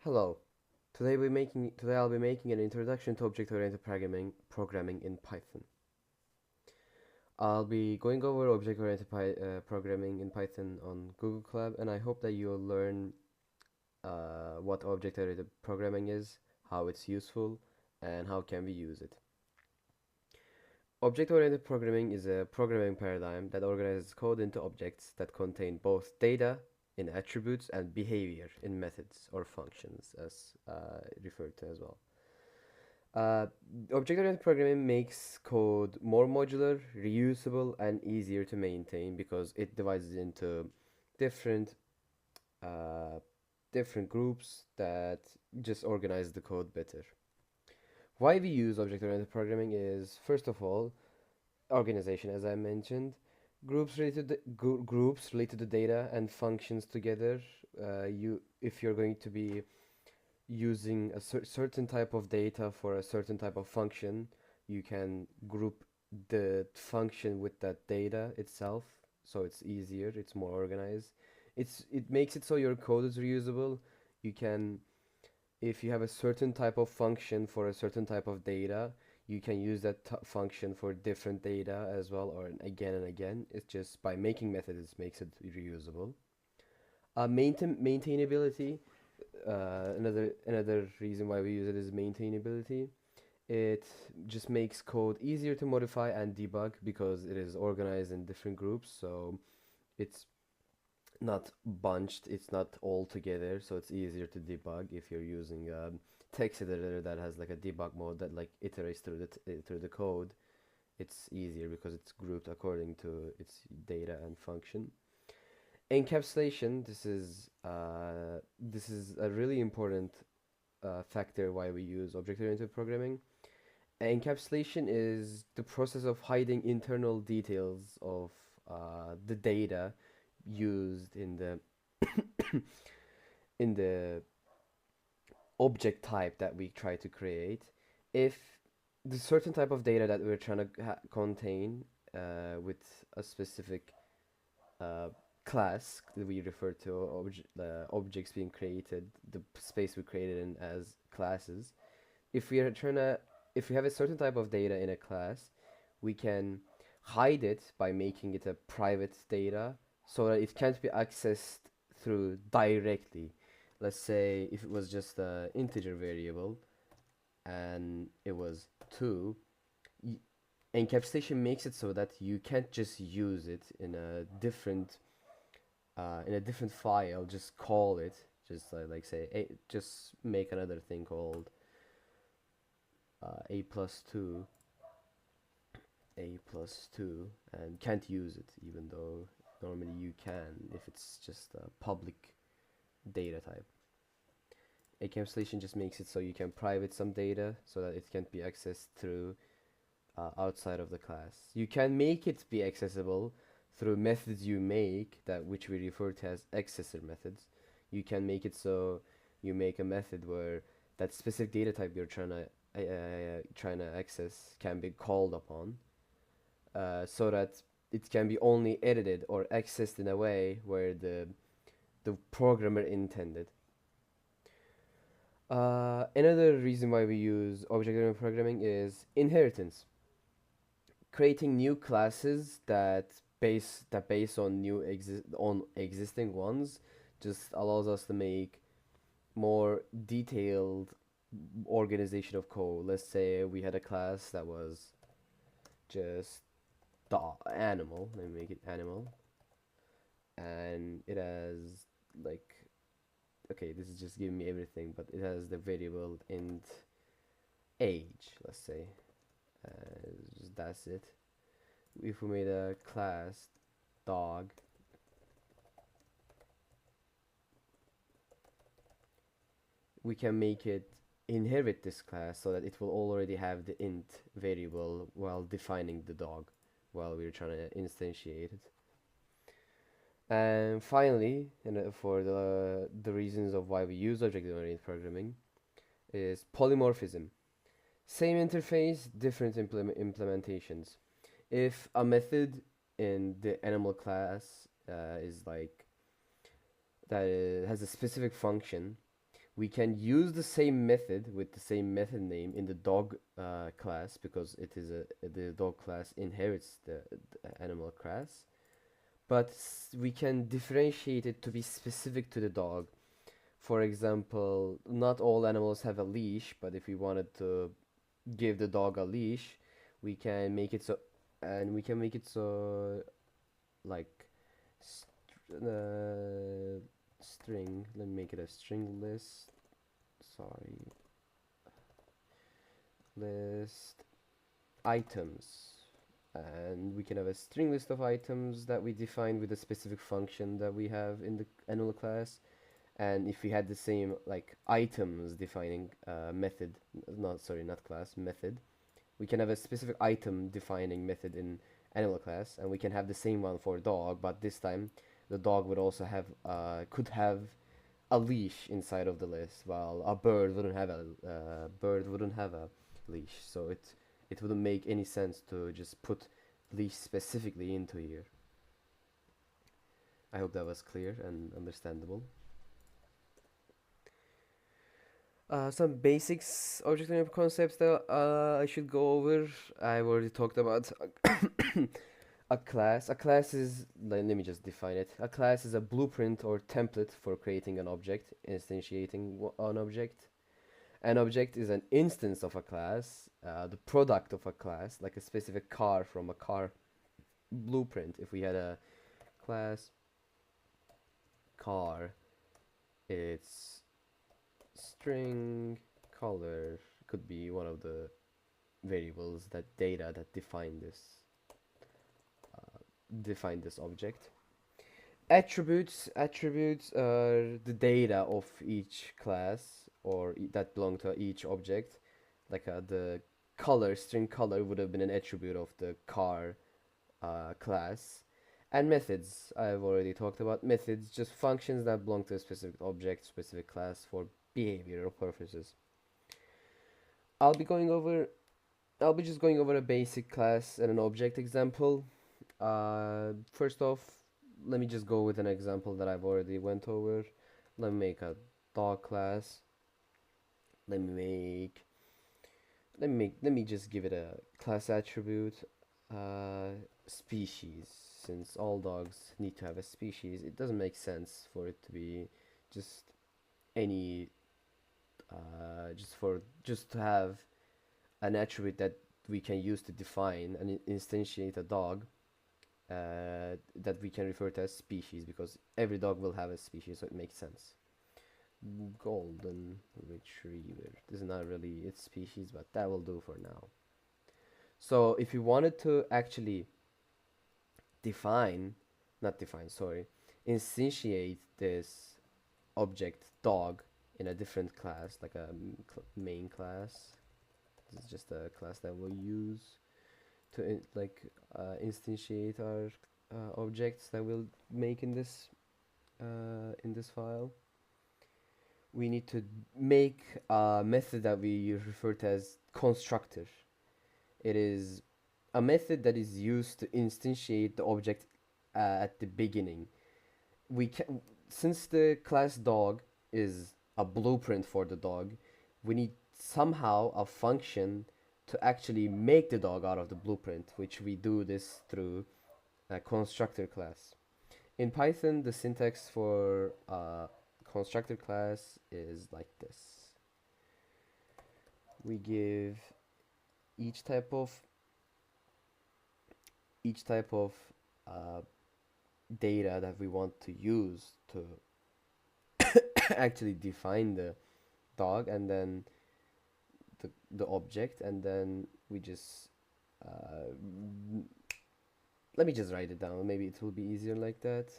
Hello. Today I'll be making an introduction to object-oriented programming in Python. I'll be going over programming in Python on Google Colab, and I hope that you'll learn what object-oriented programming is, how it's useful, and how can we use it. Object-oriented programming is a programming paradigm that organizes code into objects that contain both data in attributes and behavior in methods or functions, as referred to as well. Uh, Object-oriented programming makes code more modular, reusable, and easier to maintain because it divides it into different uh, different groups that just organize the code better. Why we use object-oriented programming is, first of all, organization, as I mentioned. Groups related to data and functions together. If you're going to be using a certain type of data for a certain type of function, you can group the function with that data itself, so it's easier, it's more organized. It makes it so your code is reusable. You can, if you have a certain type of function for a certain type of data, you can use that function for different data as well, or again and again. It's just by making methods it makes it reusable. Maintainability. Another reason why we use it is maintainability. It just makes code easier to modify and debug because it is organized in different groups, so it's not bunched, it's not all together, so it's easier to debug if you're using a text editor that has like a debug mode that like iterates through the code. It's easier because it's grouped according to its data and function. Encapsulation, this is a really important factor why we use object-oriented programming. Encapsulation is the process of hiding internal details of the data used in the object type that we try to create. If the certain type of data that we're trying to contain with a specific uh, class that we refer to the objects being created, the space we created in as classes. If we are trying to, if we have a certain type of data in a class, we can hide it by making it a private data so that it can't be accessed through directly. Let's say if it was just an integer variable and it was 2, encapsulation makes it so that you can't just use it in a different file, just call it, just like say just make another thing called a plus 2 a plus 2 and can't use it, even though normally you can if it's just a public data type. Encapsulation just makes it so you can private some data so that it can't be accessed through outside of the class. You can make it be accessible through methods you make, that which we refer to as accessor methods. You can make it so you make a method where that specific data type you're trying to access can be called upon, so that it can be only edited or accessed in a way where the programmer intended. Another reason why we use object-oriented programming is inheritance. Creating new classes that base on existing ones just allows us to make more detailed organization of code. Let's say we had a class that was just the animal. Let me make it animal, and it has like, okay, this is just giving me everything, but it has the variable int age. Let's say, that's it. If we made a class dog, we can make it inherit this class so that it will already have the int variable while defining the dog while we're trying to instantiate it. And finally, and for the reasons of why we use object-oriented programming, is polymorphism. Same interface, different implementations. If a method in the animal class is like that has a specific function, We can use the same method with the same method name in the dog class, because it is the dog class inherits the animal class, but we can differentiate it to be specific to the dog. For example, not all animals have a leash, but if we wanted to give the dog a leash, we can make it so, and we can make it so, like, string. Let me make it a string list. Sorry, list items. And we can have a string list of items that we define with a specific function that we have in the animal class. And if we had the same, like, items defining method, not, sorry, not class, method, we can have a specific item defining method in animal class, and we can have the same one for dog, but this time the dog would also have could have a leash inside of the list, while a bird wouldn't have a leash. So it wouldn't make any sense to just put leash specifically into here. I hope that was clear and understandable. Some basics object-oriented concepts that I should go over. I've already talked about a class. A class is, let me just define it. A class is a blueprint or template for creating an object, instantiating an object. An object is an instance of a class, the product of a class, like a specific car from a car blueprint. If we had a class car, it's string color could be one of the variables, that data that define this object. Attributes are the data of each class, or that belong to each object. Like the color, string color would have been an attribute of the car class. And methods, I've already talked about methods, just functions that belong to a specific object, specific class for behavioral purposes. I'll be going over I'll be just going over a basic class and an object example. First off, let me just go with an example that I've already went over. Let me make a dog class. Let me make let me just give it a class attribute, uh, species. Since all dogs need to have a species, it doesn't make sense for it to be just any just to have an attribute that we can use to define and instantiate a dog, that we can refer to as species, because every dog will have a species, so it makes sense. Golden retriever, this is not really its species, but that will do for now. So if you wanted to actually define not define sorry instantiate this object dog in a different class, like a main class. This is just a class that we'll use to instantiate our objects that we'll make in this file. We need to make a method that we refer to as constructor. It is a method that is used to instantiate the object at the beginning. We can, since the class dog is a blueprint for the dog, we need somehow a function to actually make the dog out of the blueprint, which we do this through a constructor class. In Python, the syntax for constructor class is like this. We give each type of data that we want to use to actually define the dog, and then the object, and then we just let me just write it down, maybe it will be easier like that.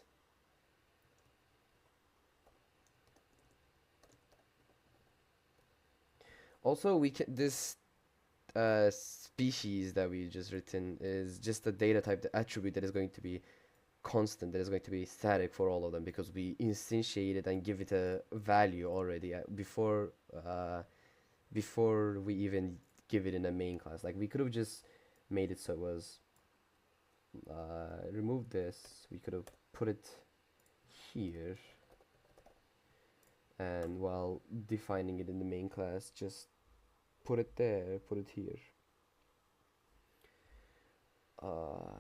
Also, we can this species that we just written is just a data type, the attribute that is going to be constant, that is going to be static for all of them, because we instantiate it and give it a value already before we even give it in a main class. Like, we could have just made it so it was remove this, we could have put it here, and while defining it in the main class, just put it there, put it here.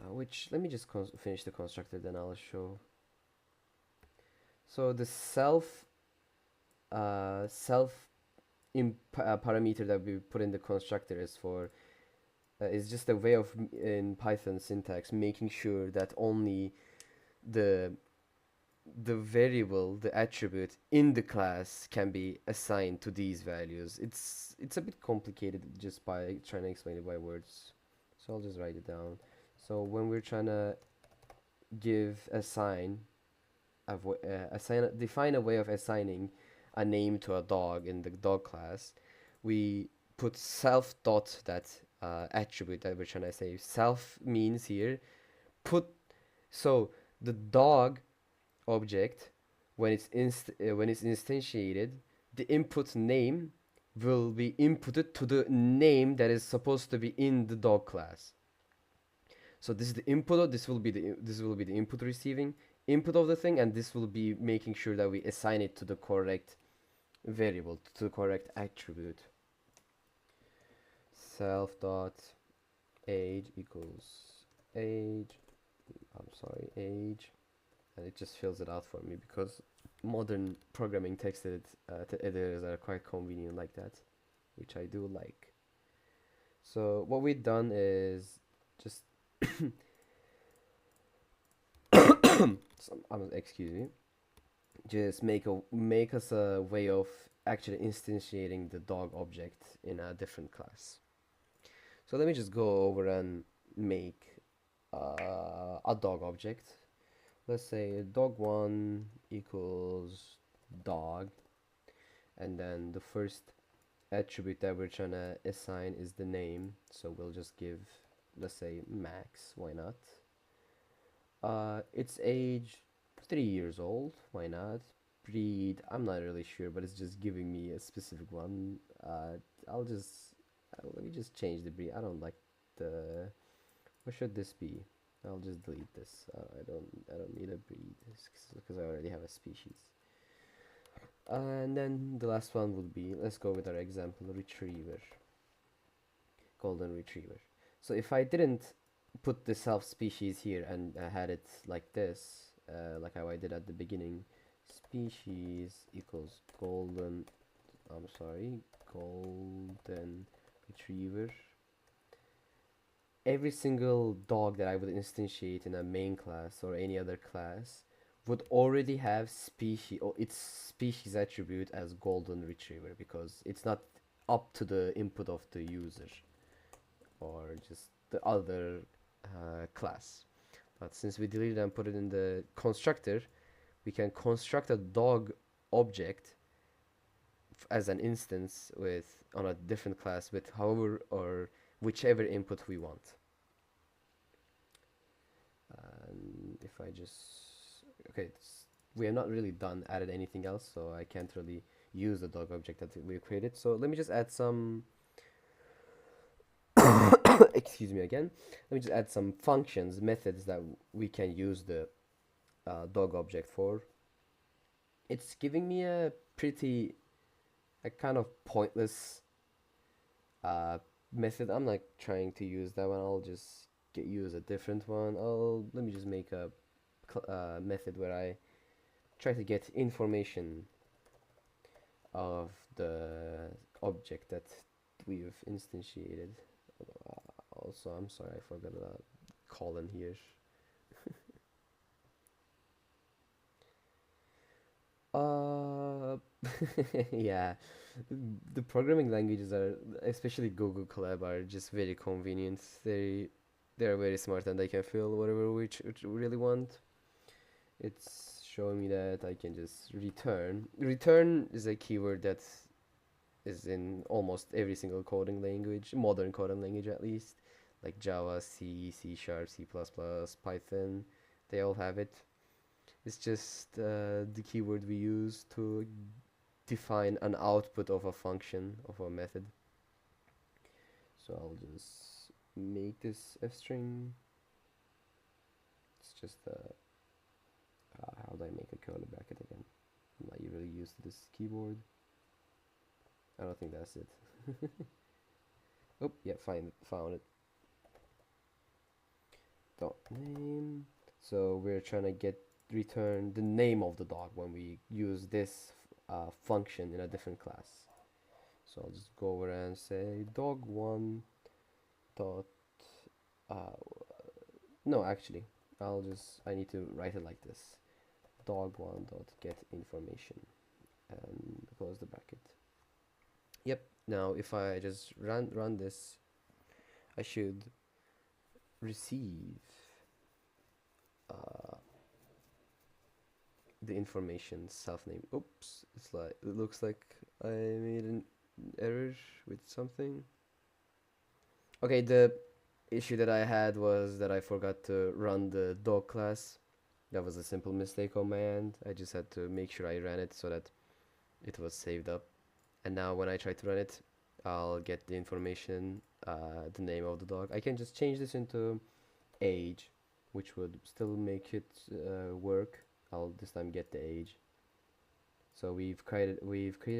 Which, let me just finish the constructor, then I'll show. So the self parameter that we put in the constructor is just a way of in Python syntax making sure that only the variable, the attribute in the class can be assigned to these values. It's a bit complicated just by trying to explain it by words, so I'll just write it down. So when we're trying to define a way of assigning a name to a dog in the dog class, we put self dot that attribute that we're trying to say. Self means here put, so the dog object, when it's instantiated, the input name will be inputted to the name that is supposed to be in the dog class. So this is the input. This will be the input receiving input of the thing, and this will be making sure that we assign it to the correct variable, to the correct attribute. Self dot age equals age. Age, and it just fills it out for me because modern programming text editors are quite convenient like that, which I do like. So what we've done is just excuse me, just make us a way of actually instantiating the dog object in a different class. So let me just go over and make a dog object. Let's say dog1 equals dog, and then the first attribute that we're trying to assign is the name, so we'll just give, let's say, Max. Why not? Its age 3 years old. Why not? Breed, I'm not really sure, but it's just giving me a specific one. Let me just change the breed. I don't like the, what should this be? I'll just delete this. I don't need a breed because I already have a species. And then the last one would be, let's go with our example, retriever, golden retriever. So if I didn't put the self species here and had it like this, like how I did at the beginning, species equals golden retriever, every single dog that I would instantiate in a main class or any other class would already have species or its species attribute as golden retriever, because it's not up to the input of the user or just the other class. But since we deleted and put it in the constructor, we can construct a dog object as an instance on a different class with however or whichever input we want. And if I just, okay, we have not really added anything else, so I can't really use the dog object that we created. So let me just add some excuse me again. Let me just add some functions, methods that we can use the dog object for. It's giving me a kind of pointless method. I'm not trying to use that one. I'll just use a different one. Let me just make a method where I try to get information of the object that we've instantiated. Also, I'm sorry, I forgot a colon here. Yeah, the programming languages are, especially Google Colab, are just very convenient. They're very smart and they can fill whatever we really want. It's showing me that I can just return. Return is a keyword that is in almost every single coding language, modern coding language at least, like Java, C, C Sharp, C++, Python. They all have it. It's just the keyword we use to define an output of a function, of a method. So I'll just make this f string. It's just how do I make a curly bracket again? I'm not really used to this keyboard. I don't think that's it. Oh, yeah, found it. Dot name. So we're trying to return the name of the dog when we use this function in a different class. So I'll just go over and say dog1 dot uh, no, actually I need to write it like this: dog1 dot get information, and close the bracket. Yep. Now if I just run this, I should receive uh, the information self name. Oops, it looks like I made an error with something. Okay, the issue that I had was that I forgot to run the dog class. That was a simple mistake on my end. I just had to make sure I ran it so that it was saved up. And now when I try to run it, I'll get the information, the name of the dog. I can just change this into age, which would still make it work. I'll this time get the age. So we've created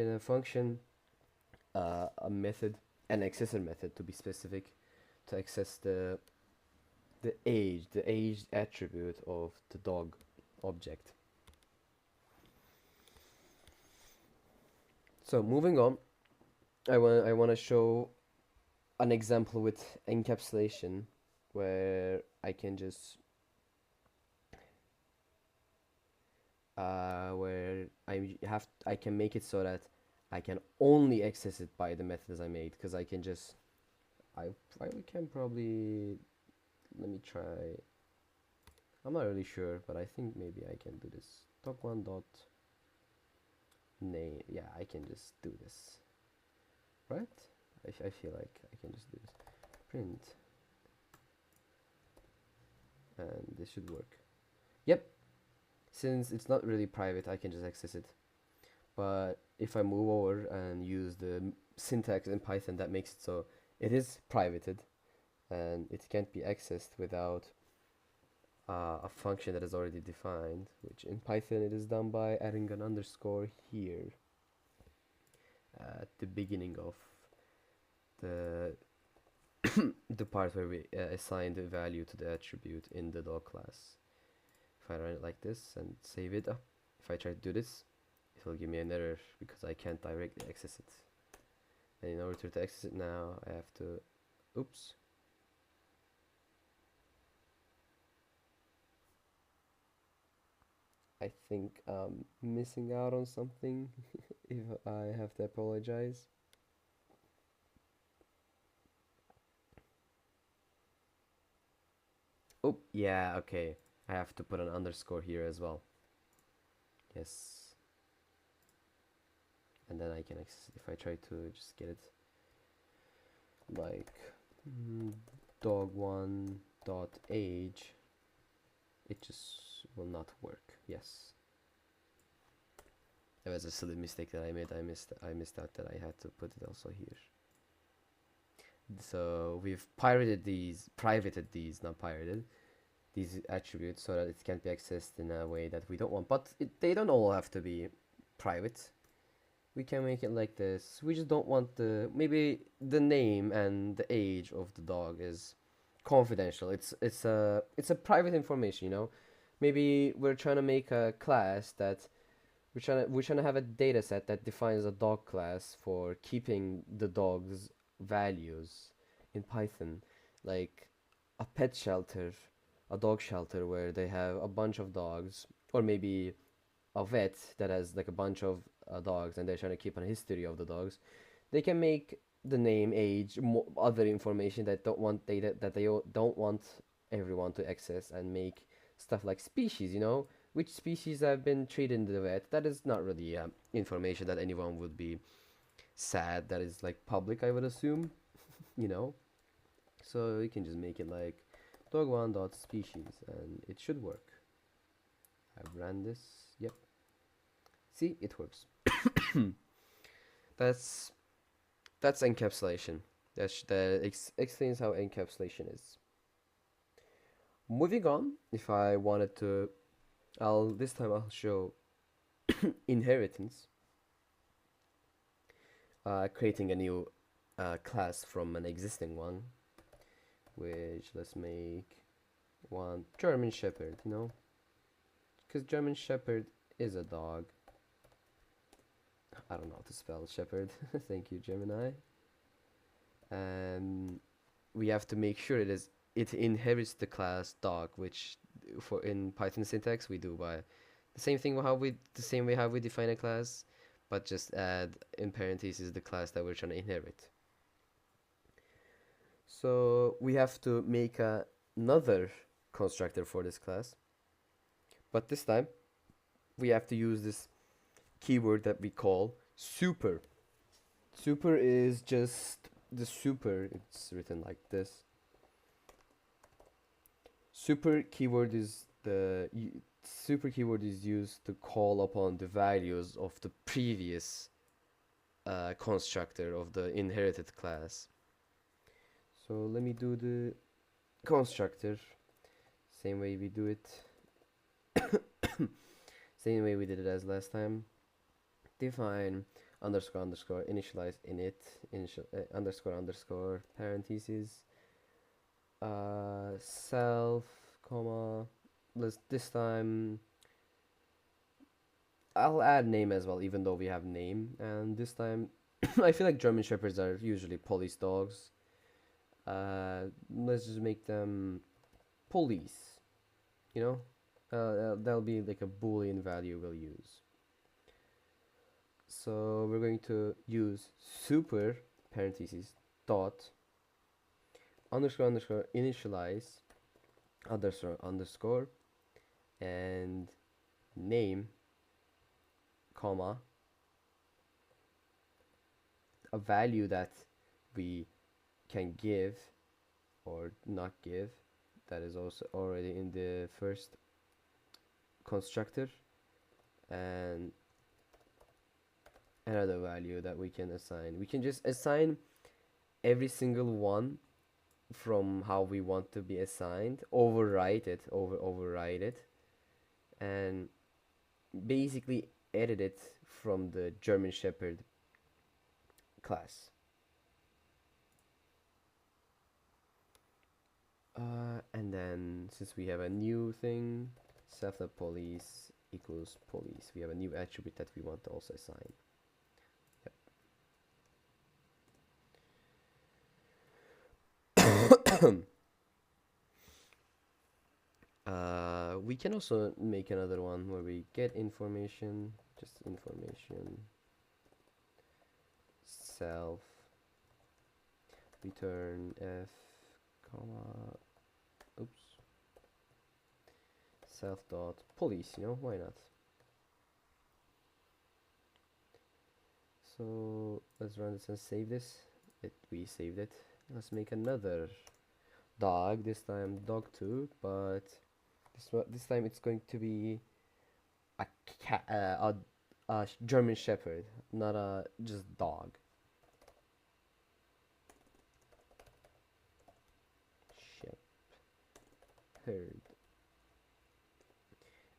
a function, a method, an accessor method to be specific, to access the age attribute of the dog object. So moving on, I want to show an example with encapsulation where I can just where I can make it so that I can only access it by the methods I made, because I can just I can probably, let me try. I'm not really sure, but I think maybe I can do this. Dog1 dot name. Yeah, I can just do this, right? I feel like I can just do this. Print, and this should work. Yep. Since it's not really private, I can just access it. But if I move over and use the syntax in Python, that makes it so it is privated and it can't be accessed without a function that is already defined, which in Python it is done by adding an underscore here at the beginning of the the part where we assign the value to the attribute in the dog class. If I run it like this and save it up, if I try to do this, it will give me an error because I can't directly access it. And in order to access it now, I have to, oops. I think I'm missing out on something. If I have to apologize. Oh, yeah, okay. I have to put an underscore here as well. Yes. And then I can access it. If I try to just get it like dog1 dot age, it just will not work. Yes. That was a silly mistake that I made. I missed out that I had to put it also here. So we've privated these, not pirated, these attributes so that it can't be accessed in a way that we don't want. But they don't all have to be private. We can make it like this. We just don't want maybe the name and the age of the dog is confidential. It's a private information, you know. Maybe we're trying to make a class that we're trying to have a data set that defines a dog class for keeping the dog's values in Python, like a pet shelter, a dog shelter where they have a bunch of dogs, or maybe a vet that has like a bunch of dogs and they're trying to keep a history of the dogs. They can make the name, age, other information that don't want data that they don't want everyone to access, and make stuff like species, you know, which species have been treated in the vet. That is not really information that anyone would be sad that is like public, I would assume, you know. So you can just make it like dog1 dot species and it should work. I've ran this. Yep. See, it works. that's that's encapsulation. That explains how encapsulation is. Moving on, if I wanted to, I'll show inheritance, creating a new class from an existing one, which let's make one German Shepherd, because German Shepherd is a dog. I don't know how to spell shepherd. Thank you, Gemini. And we have to make sure it inherits the class dog, which for in Python syntax we do by the same way how we define a class, but just add in parentheses the class that we're trying to inherit. So we have to make another constructor for this class, but this time we have to use this keyword that we call super. Super is just the super, it's written like this. Super keyword is super keyword is used to call upon the values of the previous constructor of the inherited class. So let me do the constructor same way we do it. Same way we did it as last time. Define underscore underscore initialize init underscore underscore parentheses self comma. This time I'll add name as well, even though we have name. And this time I feel like German shepherds are usually police dogs. Let's just make them police, that'll be like a boolean value we'll use. So we're going to use super parentheses dot underscore underscore initialize underscore underscore and name comma a value that we can give or not give, that is also already in the first constructor, and another value that we can assign. We can just assign every single one from how we want to be assigned, overwrite it, and basically edit it from the German Shepherd class. And then since we have a new thing, self.police equals police, we have a new attribute that we want to also assign. We can also make another one where we get information, just information, self, return f, comma, oops, self dot police, why not? So let's run this and save this. We saved it. Let's make another dog, this time dog2, but this time it's going to be a cat, a German Shepherd, not a just dog. Shepherd.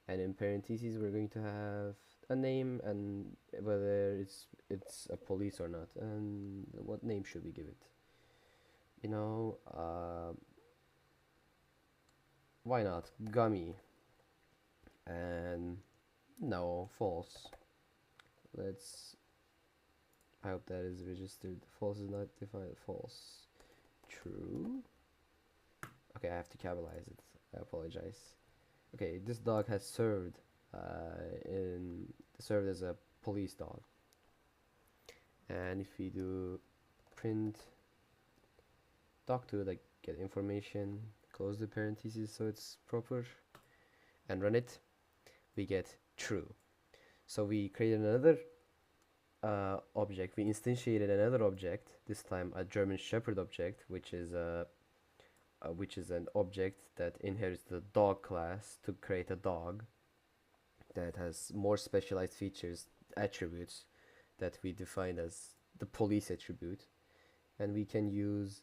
And in parentheses we're going to have a name and whether it's a police or not, and what name should we give it? Why not Gummy? And no, false. I hope that is registered. False is not defined. False. True. Okay, I have to capitalize it. I apologize. Okay, this dog has served as a police dog. And if we do print dog2, like get information, close the parentheses so it's proper, and run it, we get true. So we created another object. We instantiated another object, this time a German Shepherd object, which is an object that inherits the dog class to create a dog that has more specialized features, attributes that we define as the police attribute, and we can use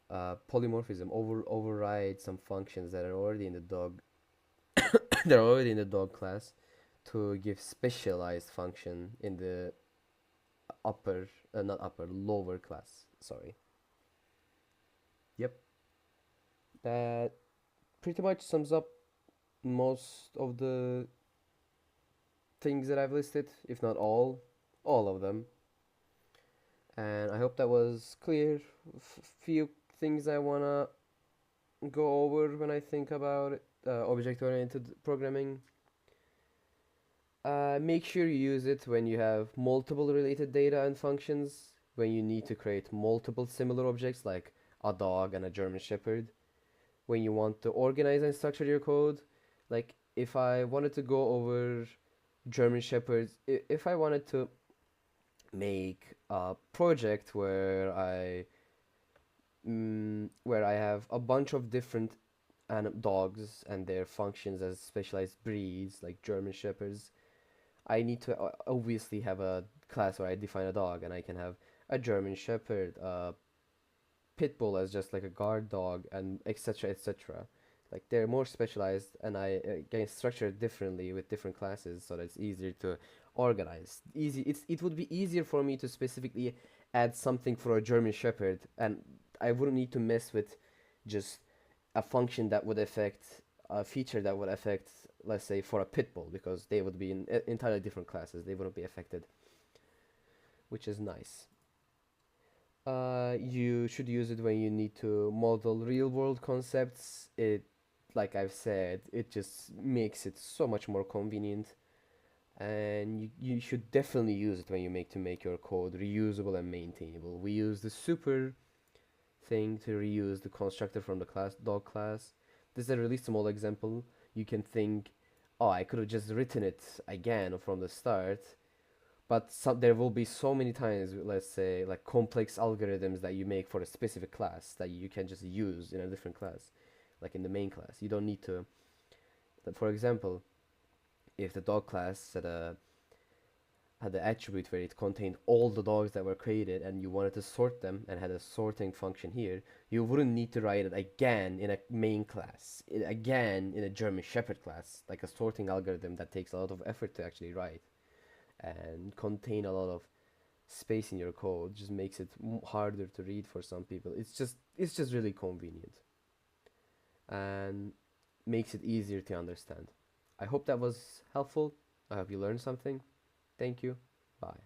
polymorphism, override some functions that are already in the dog that are already in the dog class to give specialized function in the not upper, lower class. Sorry. Yep. That pretty much sums up most of the things that I've listed, if not all of them. And I hope that was clear. Few things I wanna go over when I think about object-oriented programming. Make sure you use it when you have multiple related data and functions, when you need to create multiple similar objects like a dog and a German Shepherd, when you want to organize and structure your code. Like if I wanted to go over German Shepherds, if I wanted to make a project where I have a bunch of different dogs and their functions as specialized breeds like German Shepherds, I need to obviously have a class where I define a dog, and I can have a German Shepherd, a pit bull as just like a guard dog, and etc. etc. Like they're more specialized, and I can structure it differently with different classes, so that it's easier to organize. It would be easier for me to specifically add something for a German Shepherd, and I wouldn't need to mess with just a function that would affect a feature that would affect, let's say, for a pit bull, because they would be in entirely different classes. They wouldn't be affected, which is nice. You should use it when you need to model real world concepts. Like I've said, it just makes it so much more convenient. And you should definitely use it when you make your code reusable and maintainable. We use the super thing to reuse the constructor from the class dog class. This is a really small example. You can think, oh, I could have just written it again from the start, but there will be so many times, let's say, like complex algorithms that you make for a specific class that you can just use in a different class, like in the main class. You don't need to. For example, if the dog class had the attribute where it contained all the dogs that were created and you wanted to sort them and had a sorting function here, you wouldn't need to write it again in a main class, again in a German Shepherd class, like a sorting algorithm that takes a lot of effort to actually write and contain a lot of space in your code. Just makes it harder to read for some people. It's just really convenient and makes it easier to understand. I hope that was helpful. I hope you learned something. Thank you. Bye.